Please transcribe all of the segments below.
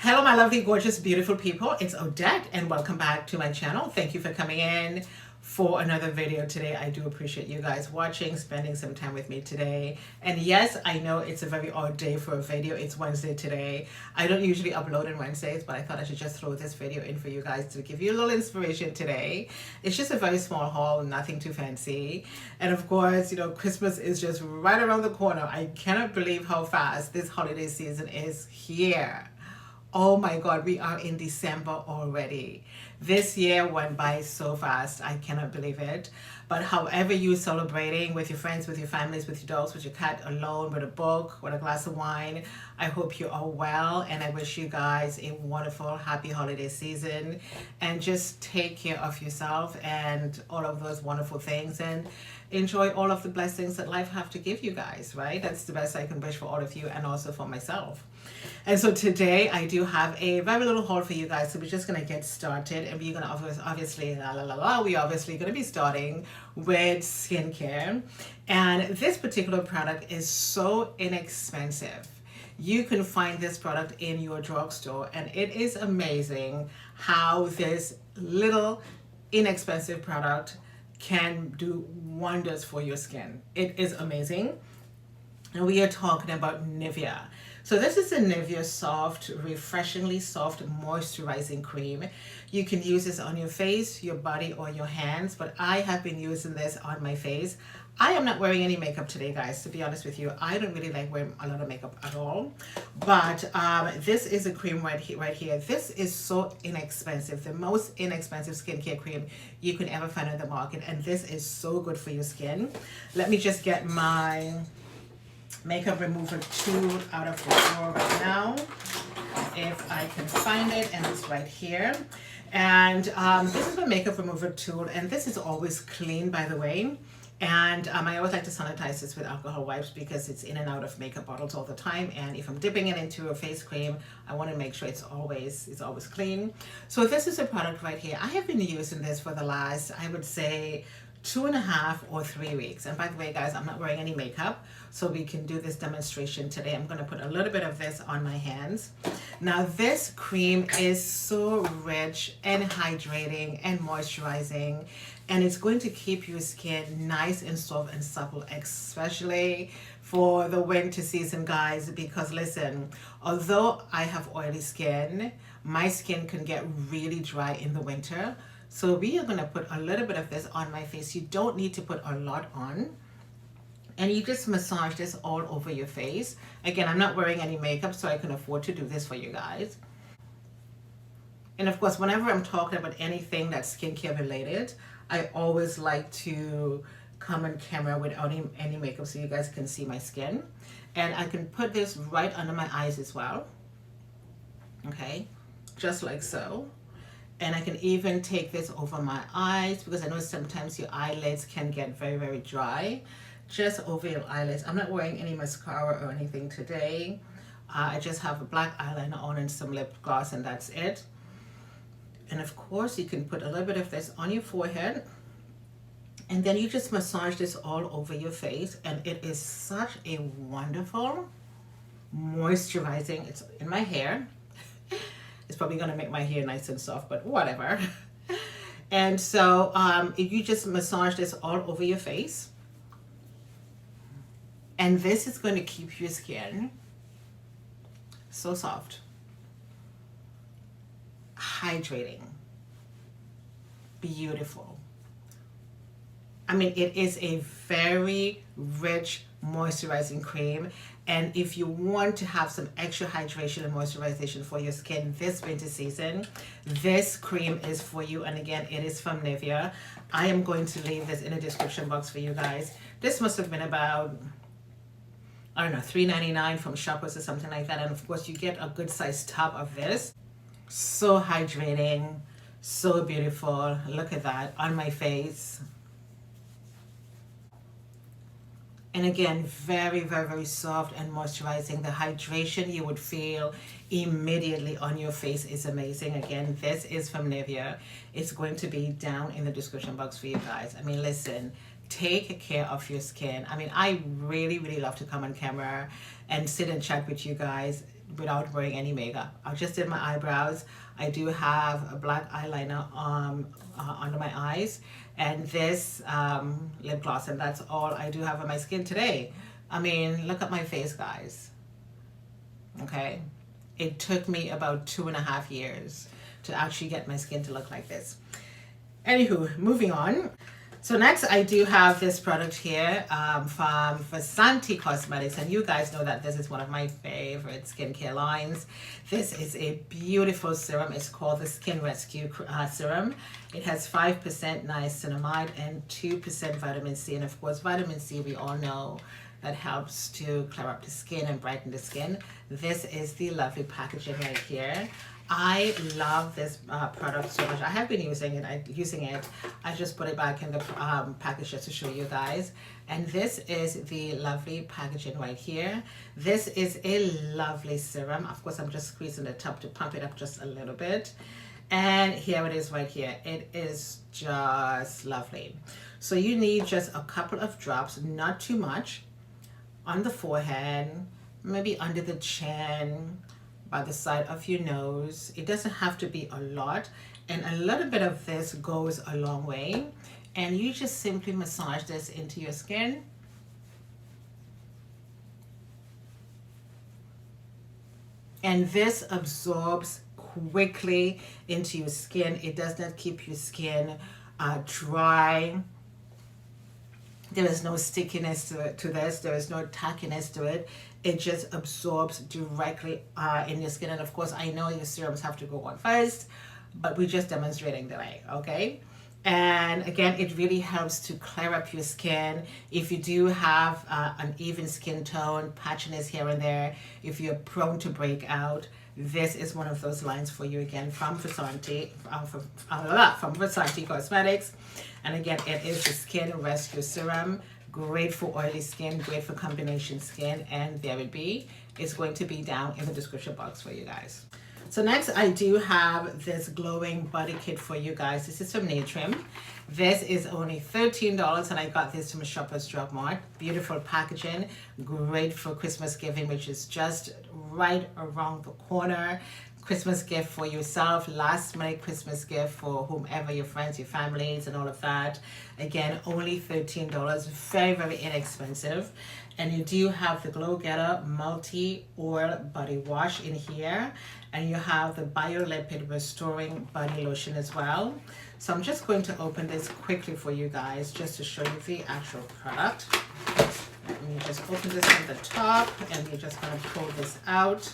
Hello, my lovely, gorgeous, beautiful people. It's Odette, and welcome back to my channel. Thank you for coming in for another video today. I do appreciate you guys watching, spending some time with me today. And yes, I know it's a very odd day for a video. It's Wednesday today. I don't usually upload on Wednesdays, but I thought I should just throw this video in for you guys to give you a little inspiration today. It's just a very small haul, nothing too fancy. And of course, you know, Christmas is just right around the corner. I cannot believe how fast this holiday season is here. Oh my God, we are in December already. This year went by so fast. I cannot believe it. But however you're celebrating with your friends, with your families, with your dogs, with your cat, alone, with a book, with a glass of wine, I hope you are well. And I wish you guys a wonderful, happy holiday season. And just take care of yourself and all of those wonderful things. And enjoy all of the blessings that life have to give you guys, right? That's the best I can wish for all of you and also for myself. And so today I do have a very little haul for you guys. So we're just gonna get started, and we're gonna obviously we're obviously gonna be starting with skincare. And this particular product is so inexpensive. You can find this product in your drugstore, and it is amazing how this little inexpensive product can do wonders for your skin. It is amazing. And we are talking about Nivea. So this is a Nivea soft, refreshingly soft moisturizing cream. You can use this on your face, your body, or your hands, but I have been using this on my face. I am not wearing any makeup today, guys, to be honest with you. I don't really like wearing a lot of makeup at all. But this is a cream right here. This is so inexpensive. The most inexpensive skincare cream you can ever find on the market. And this is so good for your skin. Let me just get my makeup remover tool out of the drawer right now, if I can find it, and it's right here. And this is my makeup remover tool, and this is always clean, by the way. And I always like to sanitize this with alcohol wipes because it's in and out of makeup bottles all the time. And if I'm dipping it into a face cream, I want to make sure it's always clean. So this is a product right here. I have been using this for the last, I would say, 2.5 or 3 weeks. And by the way, guys, I'm not wearing any makeup, so we can do this demonstration today. I'm going to put a little bit of this on my hands. Now, this cream is so rich and hydrating and moisturizing, and it's going to keep your skin nice and soft and supple, especially for the winter season, guys, because listen, although I have oily skin, my skin can get really dry in the winter. So we are going to put a little bit of this on my face. You don't need to put a lot on. And you just massage this all over your face. Again, I'm not wearing any makeup, so I can afford to do this for you guys. And of course, whenever I'm talking about anything that's skincare related, I always like to come on camera without any makeup so you guys can see my skin. And I can put this right under my eyes as well. Okay, just like so. And I can even take this over my eyes because I know sometimes your eyelids can get very, very dry. Just over your eyelids. I'm not wearing any mascara or anything today. I just have a black eyeliner on and some lip gloss, and that's it. And of course, you can put a little bit of this on your forehead. And then you just massage this all over your face. And it is such a wonderful moisturizing. It's in my hair. It's probably going to make my hair nice and soft, but whatever. And so if you just massage this all over your face, and this is going to keep your skin so soft, hydrating, beautiful. I mean, it is a very rich moisturizing cream. And if you want to have some extra hydration and moisturization for your skin this winter season, this cream is for you. And again, it is from Nivea. I am going to leave this in the description box for you guys. This must have been about, I don't know, $3.99 from Shoppers or something like that. And of course, you get a good sized tub of this. So hydrating, so beautiful. Look at that on my face. And again, very, very, very soft and moisturizing. The hydration you would feel immediately on your face is amazing. Again, this is from Nivea. It's going to be down in the description box for you guys. I mean, listen, take care of your skin. I mean, I really, really love to come on camera and sit and chat with you guys without wearing any makeup. I just did my eyebrows. I do have a black eyeliner under my eyes, and this lip gloss, and that's all I do have on my skin today. I mean, look at my face, guys. Okay, it took me about 2.5 years to actually get my skin to look like this. Anywho, moving on. So next I do have this product here from Vasanti Cosmetics, and you guys know that this is one of my favorite skincare lines. This is a beautiful serum. It's called the Skin Rescue Serum. It has 5% niacinamide and 2% vitamin C, and of course vitamin C, we all know that helps to clear up the skin and brighten the skin. This is the lovely packaging right here. I love this product so much. I have been using it. I just put it back in the package just to show you guys. And this is the lovely packaging right here. This is a lovely serum. Of course, I'm just squeezing the top to pump it up just a little bit. And here it is right here. It is just lovely. So you need just a couple of drops, not too much, on the forehead, maybe under the chin, by the side of your nose. It doesn't have to be a lot, and a little bit of this goes a long way. And you just simply massage this into your skin. And this absorbs quickly into your skin. It does not keep your skin dry. There is no stickiness to this. There is no tackiness to it. It just absorbs directly in your skin. And of course, I know your serums have to go on first, but we're just demonstrating the way, okay? And again, it really helps to clear up your skin. If you do have an even skin tone, patchiness here and there, if you're prone to breakout, this is one of those lines for you, again, from Vasanti, from Vasanti Cosmetics. And again, it is the Skin Rescue Serum. Great for oily skin, great for combination skin, and there it be. It's going to be down in the description box for you guys. So next I do have this glowing body kit for you guys. This is from Naturium. This is only $13, and I got this from Shoppers Drug Mart. Beautiful packaging, great for Christmas giving, which is just right around the corner. Christmas gift for yourself, last minute Christmas gift for whomever, your friends, your families, and all of that. Again, only $13, very, very inexpensive. And you do have the Glow Getter multi-oil body wash in here, and you have the BioLipid restoring body lotion as well. So I'm just going to open this quickly for you guys just to show you the actual product. Let me just open this from the top, and you're just going to pull this out.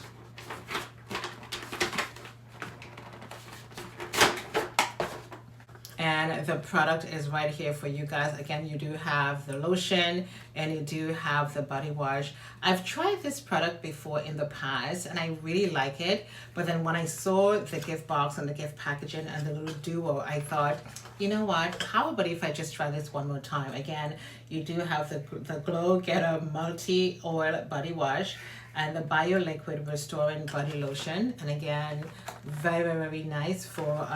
And the product is right here for you guys. Again, you do have the lotion and you do have the body wash. I've tried this product before in the past and I really like it. But then when I saw the gift box and the gift packaging and the little duo, I thought, you know what? How about if I just try this one more time? Again, you do have the Glow Getter multi-oil body wash and the BioLiquid restoring body lotion. And again, very, very nice for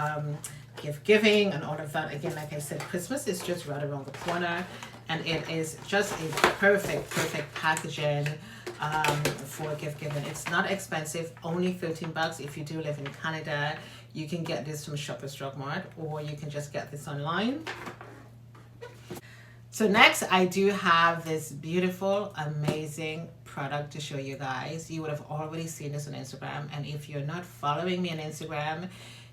gift giving and all of that. Again, like I said, Christmas is just right around the corner, and it is just a perfect packaging for gift giving. It's not expensive, only $13. If you do live in Canada, you can get this from Shoppers Drug Mart, or you can just get this online. So next I do have this beautiful, amazing product to show you guys. You would have already seen this on Instagram, and if you're not following me on Instagram,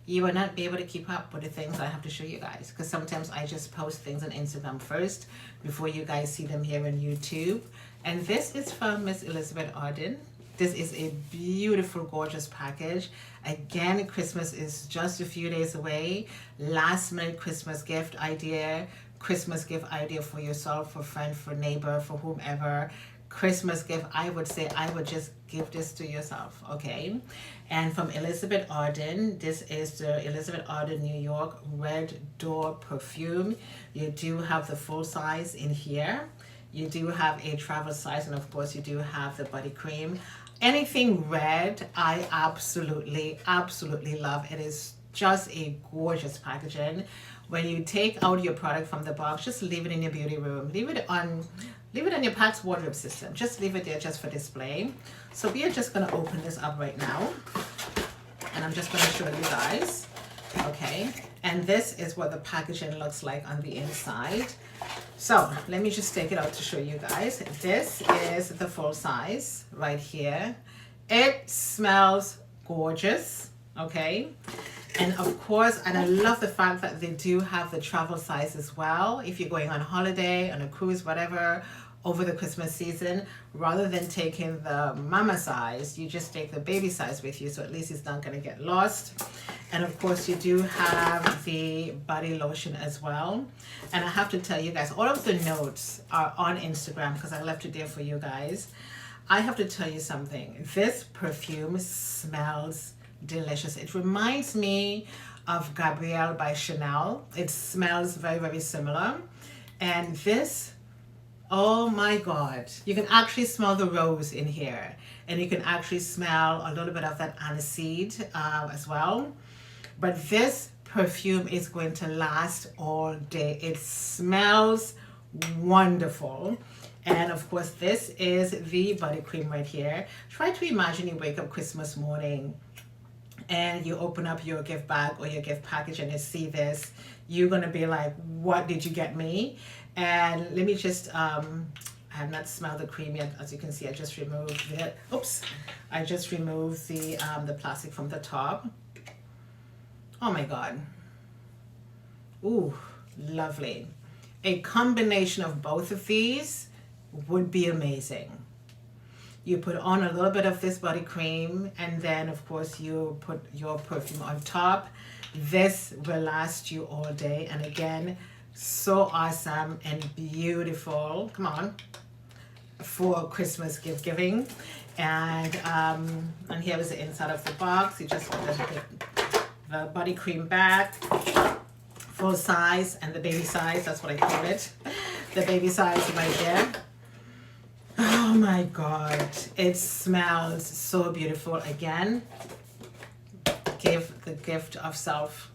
you will not be able to keep up with the things I have to show you guys, because sometimes I just post things on Instagram first before you guys see them here on YouTube. And this is from Miss Elizabeth Arden. This is a beautiful, gorgeous package. Again, Christmas is just a few days away. Last minute Christmas gift idea for yourself, for friend, for neighbor, for whomever. Christmas gift, I would say I would just give this to yourself, okay? And from Elizabeth Arden, this is the Elizabeth Arden New York Red Door perfume. You do have the full size in here. You do have a travel size, and of course you do have the body cream. Anything red, I absolutely love. It is just a gorgeous packaging. When you take out your product from the box, just leave it in your beauty room. Leave leave it in your Pax wardrobe system. Just leave it there just for display. So we are just going to open this up right now. And I'm just going to show you guys. Okay. And this is what the packaging looks like on the inside. So let me just take it out to show you guys. This is the full size right here. It smells gorgeous. Okay. And of course, and I love the fact that they do have the travel size as well. If you're going on holiday, on a cruise, whatever, over the Christmas season, rather than taking the mama size, you just take the baby size with you. So at least it's not going to get lost. And of course, you do have the body lotion as well. And I have to tell you guys, all of the notes are on Instagram because I left it there for you guys. I have to tell you something. This perfume smells delicious. It reminds me of Gabrielle by Chanel. It smells very, very similar. And this, oh my God, you can actually smell the rose in here. And you can actually smell a little bit of that aniseed as well. But this perfume is going to last all day. It smells wonderful. And of course, this is the body cream right here. Try to imagine you wake up Christmas morning and you open up your gift bag or your gift package and you see this. You're going to be like, what did you get me? And let me just, I have not smelled the cream yet. As you can see, I just removed it. Oops. I just removed the plastic from the top. Oh my God. Ooh, lovely. A combination of both of these would be amazing. You put on a little bit of this body cream and then of course you put your perfume on top. This will last you all day. And again, so awesome and beautiful. Come on. For Christmas gift giving. And here is the inside of the box. You just put the body cream back, full size, and the baby size. That's what I call it. The baby size right there. Oh my God, it smells so beautiful. Again, give the gift of self.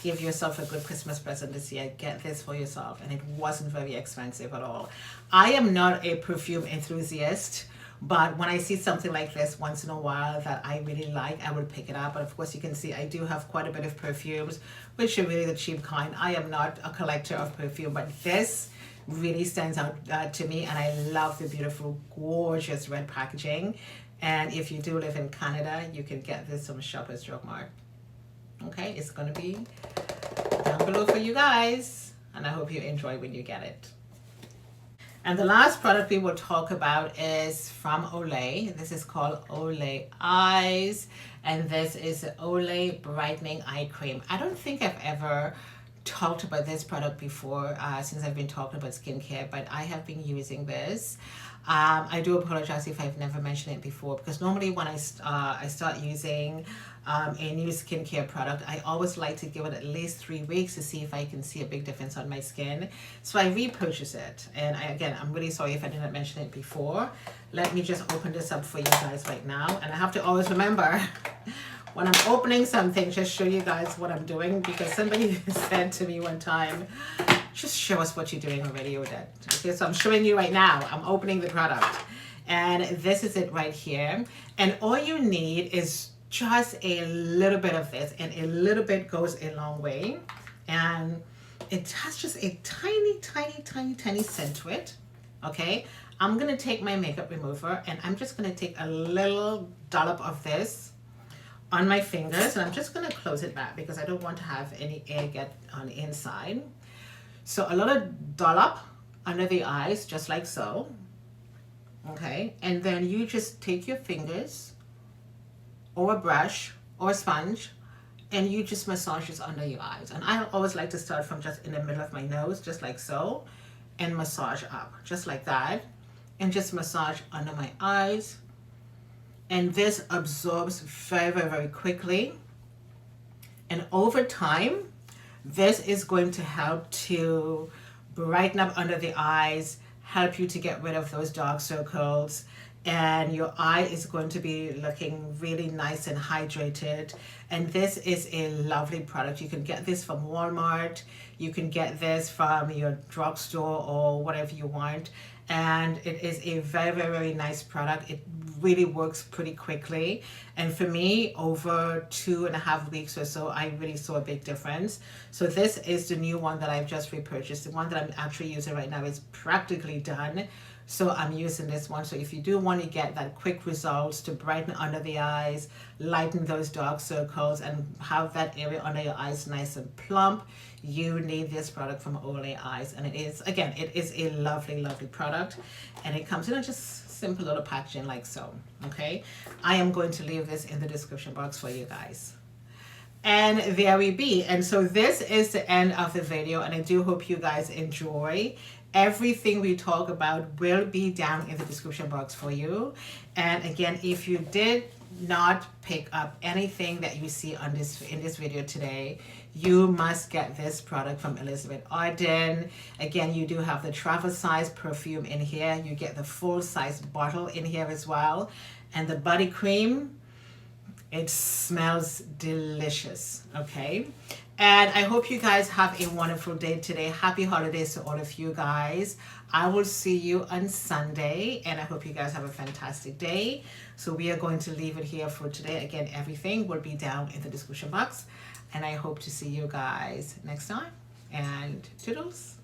Give yourself a good Christmas present this year. Get this for yourself. And it wasn't very expensive at all. I am not a perfume enthusiast, but when I see something like this once in a while that I really like, I will pick it up. But of course, you can see I do have quite a bit of perfumes, which are really the cheap kind. I am not a collector of perfume, but this really stands out to me. And I love the beautiful, gorgeous red packaging. And if you do live in Canada, you can get this from Shoppers Drug Mart. Okay, it's going to be down below for you guys. And I hope you enjoy when you get it. And the last product we will talk about is from Olay. This is called Olay Eyes. And this is Olay Brightening Eye Cream. I don't think I've ever talked about this product before since I've been talking about skincare, but I have been using this. I do apologize if I've never mentioned it before, because normally when I start using a new skincare product, I always like to give it at least 3 weeks to see if I can see a big difference on my skin. So I repurchase it. And again, I'm really sorry if I didn't mention it before. Let me just open this up for you guys right now. And I have to always remember when I'm opening something, just show you guys what I'm doing, because somebody said to me one time, just show us what you're doing already, Odette. Okay, so I'm showing you right now. I'm opening the product. And this is it right here. And all you need is just a little bit of this, and a little bit goes a long way. And it has just a tiny, tiny, tiny, tiny scent to it. Okay, I'm gonna take my makeup remover and I'm just gonna take a little dollop of this on my fingers, and I'm just gonna close it back because I don't want to have any air get on the inside. So a little dollop under the eyes, just like so. Okay, and then you just take your fingers or a brush or a sponge and you just massage this under your eyes. And I always like to start from just in the middle of my nose, just like so, and massage up, just like that, and just massage under my eyes. And this absorbs very, very, very quickly. And over time, this is going to help to brighten up under the eyes, help you to get rid of those dark circles, and your eye is going to be looking really nice and hydrated. And this is a lovely product. You can get this from Walmart. You can get this from your drugstore or whatever you want. and it is a very, very, very nice product. It really works pretty quickly, and for me, over 2.5 weeks or so, I really saw a big difference. So this is the new one that I've just repurchased. The one that I'm actually using right now is practically done, so I'm using this one. So if you do want to get that quick results to brighten under the eyes, lighten those dark circles, and have that area under your eyes nice and plump, you need this product from Olay Eyes. And it is, again, it is a lovely, lovely product, and it comes in a just simple little packaging like so. Okay, I am going to leave this in the description box for you guys. And there we be. And so this is the end of the video, and I do hope you guys enjoy. Everything we talk about will be down in the description box for you. And again, if you did not pick up anything that you see on this in this video today, you must get this product from Elizabeth Arden. Again, you do have the travel size perfume in here. You get the full size bottle in here as well. And the body cream, it smells delicious, okay? And I hope you guys have a wonderful day today. Happy holidays to all of you guys. I will see you on Sunday, and I hope you guys have a fantastic day. So we are going to leave it here for today. Again, everything will be down in the description box, and I hope to see you guys next time. And toodles.